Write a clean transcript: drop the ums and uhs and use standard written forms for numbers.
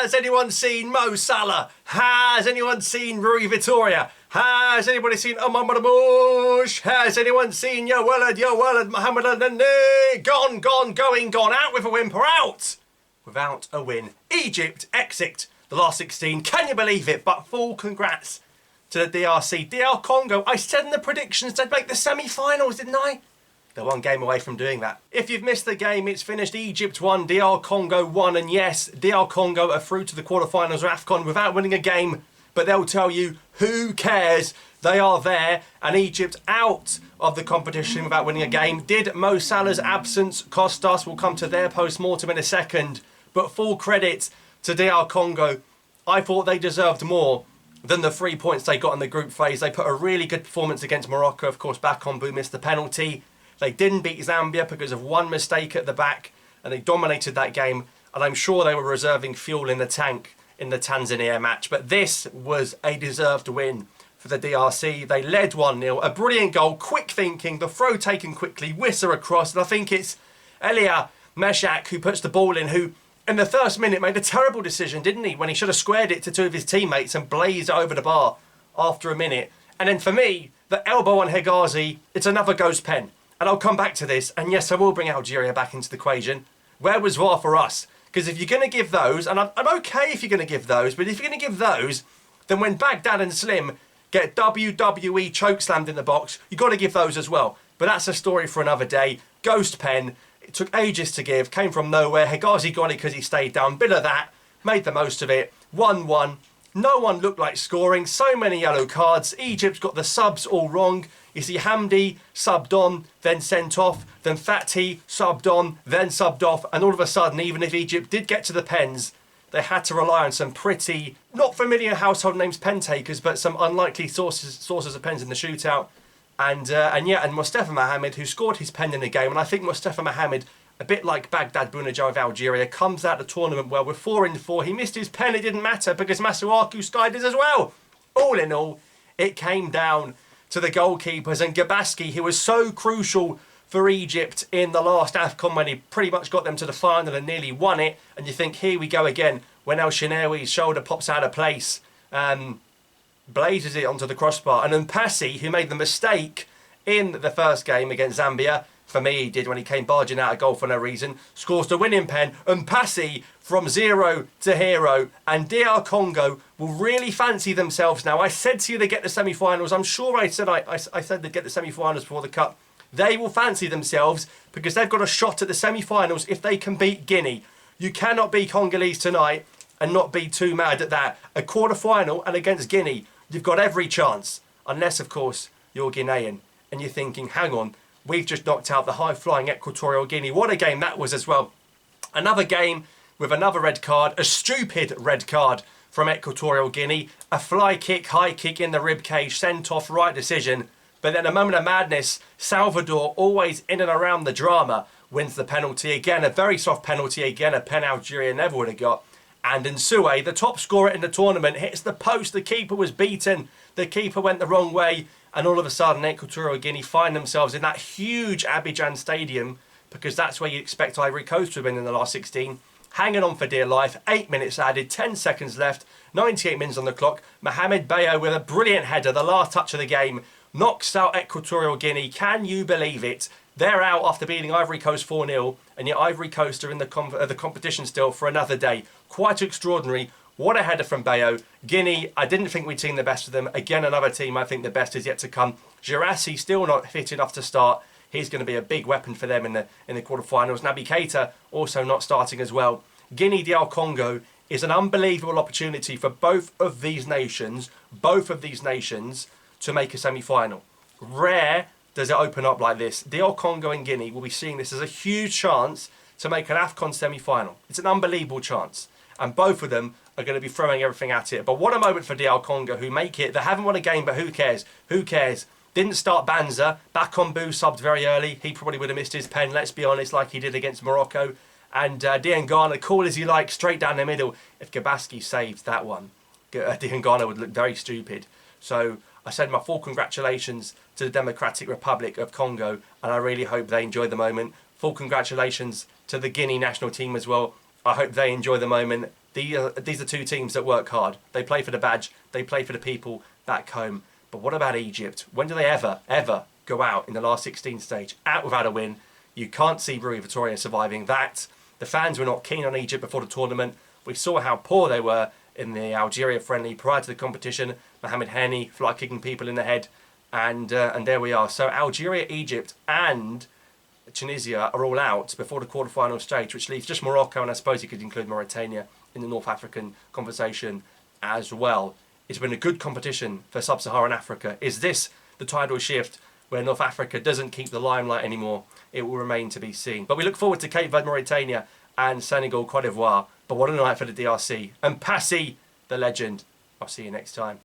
Has anyone seen Mo Salah? Has anyone seen Rui Vitória? Has anybody seen Omar Marmoush? Has anyone seen Yo Walad, Mohamed Al-Nani? Gone out with a whimper, out without a win. Egypt exit the last 16. Can you believe it? But full congrats to the DRC. DR Congo, I said in the predictions they'd make the semi-finals, didn't I? They're one game away from doing that. If you've missed the game, it's finished Egypt 1, DR Congo 1. And yes, DR Congo are through to the quarterfinals of AFCON without winning a game. But they'll tell you, who cares? They are there. And Egypt out of the competition without winning a game. Did Mo Salah's absence cost us? We'll come to their post-mortem in a second. But full credit to DR Congo. I thought they deserved more than the 3 points they got in the group phase. They put a really good performance against Morocco. Of course, Bakambu missed the penalty. They didn't beat Zambia because of one mistake at the back, and they dominated that game. And I'm sure they were reserving fuel in the tank in the Tanzania match. But this was a deserved win for the DRC. They led 1-0. A brilliant goal, quick thinking, the throw taken quickly, whistle across. And I think it's Elia Meshak who puts the ball in, who in the first minute made a terrible decision, didn't he? When he should have squared it to two of his teammates and blazed it over the bar after a minute. And then for me, the elbow on Hegazi, it's another ghost pen. And I'll come back to this, and yes, I will bring Algeria back into the equation. Where was VAR for us? Because if you're going to give those, and I'm okay if you're going to give those, but if you're going to give those, then when Baghdad and Slim get WWE chokeslammed in the box, you've got to give those as well. But that's a story for another day. Ghost pen, it took ages to give, came from nowhere. Hegazi got it because he stayed down. Bit of that, made the most of it. 1-1. No one looked like scoring. So many yellow cards. Egypt's got the subs all wrong. You see Hamdi subbed on, then sent off, then Fatih subbed on, then subbed off, and all of a sudden, even if Egypt did get to the pens, they had to rely on some pretty, not familiar household names pen takers, but some unlikely sources of pens in the shootout. And Mustafa Mohamed, who scored his pen in the game, and I think Mustafa Mohamed, a bit like Baghdad Bounedjah of Algeria, comes out of the tournament well with 4-4. He missed his pen, it didn't matter because Masuaku skied it as well. All in all, it came down to the goalkeepers, and Gabaski, who was so crucial for Egypt in the last AFCON when he pretty much got them to the final and nearly won it. And you think, here we go again, when El Shenawi's shoulder pops out of place, blazes it onto the crossbar. And Mpassi, who made the mistake in the first game against Zambia, for me he did when he came barging out of goal for no reason, scores the winning pen. Mpassi from 0 to hero, and DR Congo will really fancy themselves now. I said to you they get the semi-finals. I'm sure I said they'd get the semi-finals before the Cup. They will fancy themselves because they've got a shot at the semi-finals if they can beat Guinea. You cannot beat Congolese tonight and not be too mad at that. A quarter-final and against Guinea, you've got every chance. Unless, of course, you're Guinean and you're thinking, hang on, we've just knocked out the high-flying Equatorial Guinea. What a game that was as well. Another game with another red card, a stupid red card from Equatorial Guinea, a fly kick, high kick in the rib cage, sent off, right decision. But then a moment of madness, Salvador, always in and around the drama, wins the penalty. Again, a very soft penalty, again, a pen Algeria never would have got. And Nsue, the top scorer in the tournament, hits the post. The keeper was beaten. The keeper went the wrong way. And all of a sudden, Equatorial Guinea find themselves in that huge Abidjan stadium, because that's where you expect Ivory Coast to have been in the last 16. Hanging on for dear life, 8 minutes added, 10 seconds left, 98 minutes on the clock. Mohamed Bayo with a brilliant header, the last touch of the game, knocks out Equatorial Guinea. Can you believe it? They're out after beating Ivory Coast 4-0, and yet Ivory Coast are in the competition still for another day. Quite extraordinary. What a header from Bayo. Guinea, I didn't think we'd seen the best of them. Again, another team, I think the best is yet to come. Girassi still not fit enough to start. He's going to be a big weapon for them in the quarterfinals. Naby Keita also not starting as well. Guinea DR Congo is an unbelievable opportunity for both of these nations to make a semi-final. Rare does it open up like this. DR Congo and Guinea will be seeing this as a huge chance to make an AFCON semi-final. It's an unbelievable chance. And both of them are going to be throwing everything at it. But what a moment for DR Congo, who make it. They haven't won a game, but who cares? Who cares? Didn't start Banza. Bakambu subbed very early. He probably would have missed his pen, let's be honest, like he did against Morocco. And Diangana, cool as you like, straight down the middle. If Gabaski saves that one, Ghana would look very stupid. So I send my full congratulations to the Democratic Republic of Congo, and I really hope they enjoy the moment. Full congratulations to the Guinea national team as well. I hope they enjoy the moment. These are two teams that work hard. They play for the badge. They play for the people back home. But what about Egypt? When do they ever go out in the last 16 stage, out without a win? You can't see Rui Vitória surviving that. The fans were not keen on Egypt before the tournament. We saw how poor they were in the Algeria friendly prior to the competition. Mohamed Hani fly kicking people in the head, and there we are. So Algeria, Egypt, and Tunisia are all out before the quarterfinal stage, which leaves just Morocco, and I suppose you could include Mauritania in the North African conversation as well. It's been a good competition for Sub-Saharan Africa. Is this the tidal shift where North Africa doesn't keep the limelight anymore? It will remain to be seen. But we look forward to Cape Verde, Mauritania, and Senegal, Cote d'Ivoire. But what a night for the DRC. And Passy, the legend. I'll see you next time.